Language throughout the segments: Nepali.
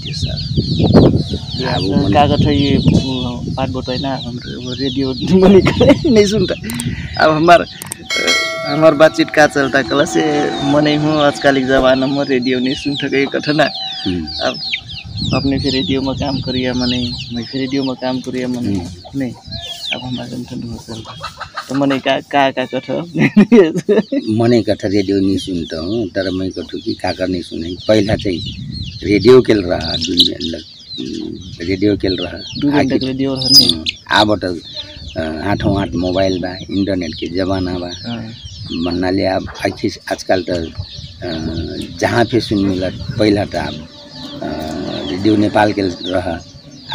थी सर। कागज है ये बात बताए ना हम रेडियो मनी नहीं सुनता। अब हमार बातचीत का चलता कल से मने हूँ आजकल के ज़माना में रेडियो नहीं सुनता कहीं कठिन। अब अपने फिर रेडियो में काम करिए मने, मैं फिर रेडियो में काम करिए मने नहीं। अब हमारे चलता तो मने का कठ मने कठ रेडियो नहीं सुनता हूँ, तर मैं कठू की काका नहीं सुने। पहला चाहिए रेडियो केल रहा रेडियो केल रहा रेडियो आबट 8 मोबाइल बा, इंटरनेट के जमाना बा भन्नाले अब आजकल तो जहाँ पे सुन मिला। पहला तो अब रेडियो नेपाल के रहा,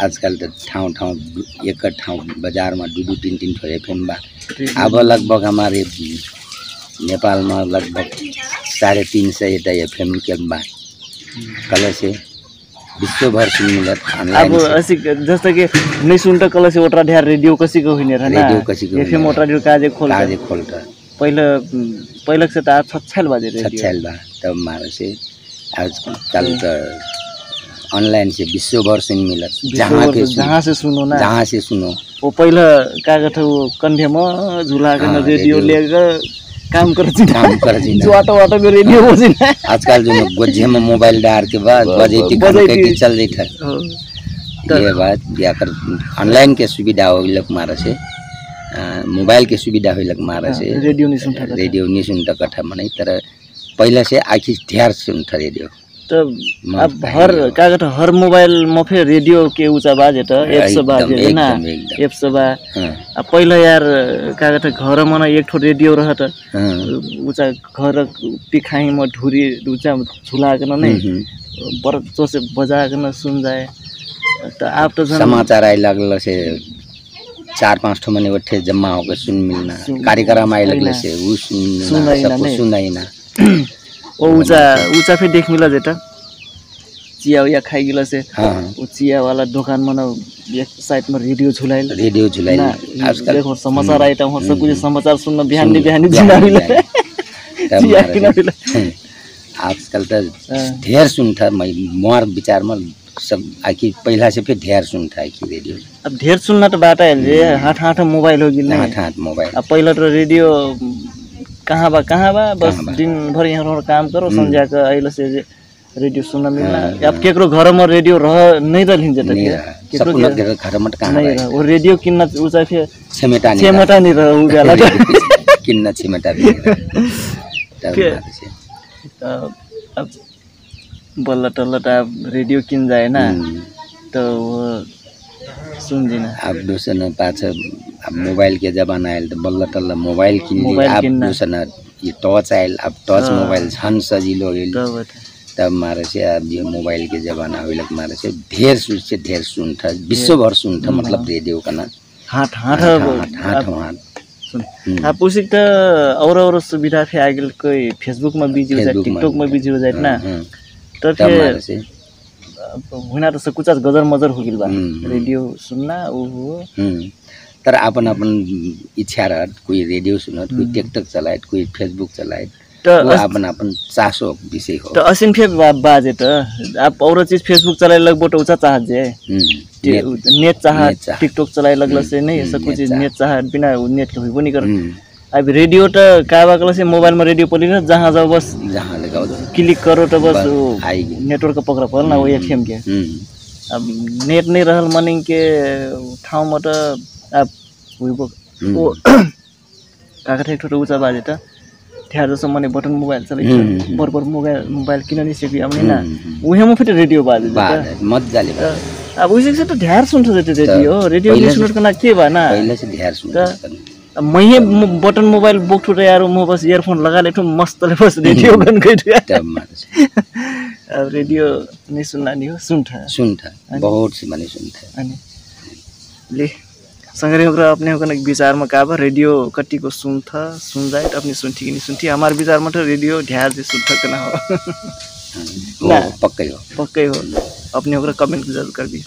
आजकल तो ठाउँ एक ठाउँ बाजार में 2-3 ठो एफएम बा। अब लगभग हमारे नेपाल में लगभग 350 एफएम के बा। कल से विश्वभर सुन मिलत अब ऐसी जैसे कि नहीं सुनता कल से ओटरा ढेर रेडियो कसी को हुने रहना रेडियो कसी को एफएम ओटरा रेडियो काजे खोलता पहले से तो 6 बजे रेडियो बा। तब मारे से आजकल तो ऑनलाइन से विश्वभर सुन मिलत। जहाँ से सुनो ना, जहाँ से सुनो। वो पहले कागज वो कंधे में झूला के रेडियो लेकर काम करती जो ऑटो में रेडियो बजी। आजकल जो गोजे में मोबाइल डाल के बाद बजे चल रही था। ये बात याकर ऑनलाइन के सुविधा हो लग मारा से, मोबाइल के सुविधा हो लग मारा से रेडियो नहीं सुनता कथा मने। तर पहले से आखिर ढेर सुनता रेडियो। तो अब हर मोबाइल में फिर रेडियो के ऊंचा बाजे तो एप्स बाजे ना, एप्स बा। अब पहले यार कागज घर में एक ठो रेडियो रहा था ऊंचा घर पिखाई में ढूरी ऊंचा झूला के नहीं बरतो से बजा के न सुन जाए। तो आप तो समाचार आई लगल से 4-5 ठो मने उठे जमा होकर सुन मिलना, कार्यक्रम आई लगल से वो सुनाई ना। ओ ऊंचा फिर देख मिला जेटा चिया या खाई गिला से वो चिया वाला दुकान में ना एक साइड में रेडियो झुलाइल आजकल देखो समाचार आइटम हो सब कुछ समाचार सुनना बिहान जिना मिला चिया किना मिला। आजकल तो ढेर सुनता मोर विचार में सब आखिर पहला से फिर ढेर सुनता है कि रेडियो। अब ढेर सुनना तो बात है जे हाथ मोबाइल होगी ना, हाथ मोबाइल। अब पहले तो रेडियो कहाँ बा बस दिन भर यहाँ काम करो संध्या का आइल से रेडियो सुनना मिलना। अब केकरो घर में रेडियो रह नहीं रही जता केकरो घर में कहाँ नहीं रह वो रेडियो किन्ना ऊंचा फिर छमेटा नहीं रह उ गला किन्ना छमेटा भी अब बल्ला टल्ला अब रेडियो किन जाए ना तो वो सुन जी ना। अब दूसरा पाछ अब मोबाइल के जमाना आयल तो बल्ला टल्ला मोबाइल किन अब दूसरा ये टच आयल। अब टच मोबाइल छन सजिलो होइल तब मारे से अब ये मोबाइल के जमाना होइल मारे से ढेर सुनता विश्वभर सुनता मतलब रेडियो का ना हाथ सुन। आप उसी तो और सुविधा फिर आगे कोई फेसबुक में बिजी हो जाए, टिकटॉक में बिजी हो जाए ना, तो फिर हुना तो सब कुछ गजर मजर हो गिल बा रेडियो सुनना वो। तर अपन इच्छा रह कोई रेडियो सुनत, कोई टिकटॉक चलाए, कोई फेसबुक चलाए, तो अपन चासो विषय हो। तो असिन फिर बाजे तो आप और चीज फेसबुक चलाए लगबो तो ऊंचा चाहत जे नेट चाहत, टिकटॉक चलाए लगल से नहीं सब कुछ नेट चाहत बिना नेट के होइबो नहीं कर। अब रेडियो तो काबा कल से मोबाइल में रेडियो पली जहाँ जाओ बस जहाँ लगाओ क्लिक करो तो बस नेटवर्क पकड़ पड़ल ना वो एफएम के। अब नेट नहीं रहल मनिंग के ठाउँ में तो अब वो काका एक ठो ऊंचा बाजे तो ठहर जैसे मने बटन मोबाइल चले बरबर मोबाइल किन नहीं सकी हमने ना उहे में फिर रेडियो बाजे मजाले। अब उसी से तो ढेर सुनत रेडियो नहीं सुनत ना के बा ना पहले से ढेर सुनत। मैं बटन मोबाइल बुक ठुटे यार मैं बस ईयरफोन लगा ले तो मस्त ले बस रेडियो गन गई अब रेडियो नहीं सुनना नहीं हो सुनता बहुत से माने सुनता ले संगरे होकर अपने होकर विचार में का रेडियो कट्टी को सुन जाए तो अपनी सुनती कि नहीं सुनती। हमारे विचार में तो रेडियो ध्यान से सुनता करना हो पक्का हो अपने होकर कमेंट जरूर कर दी।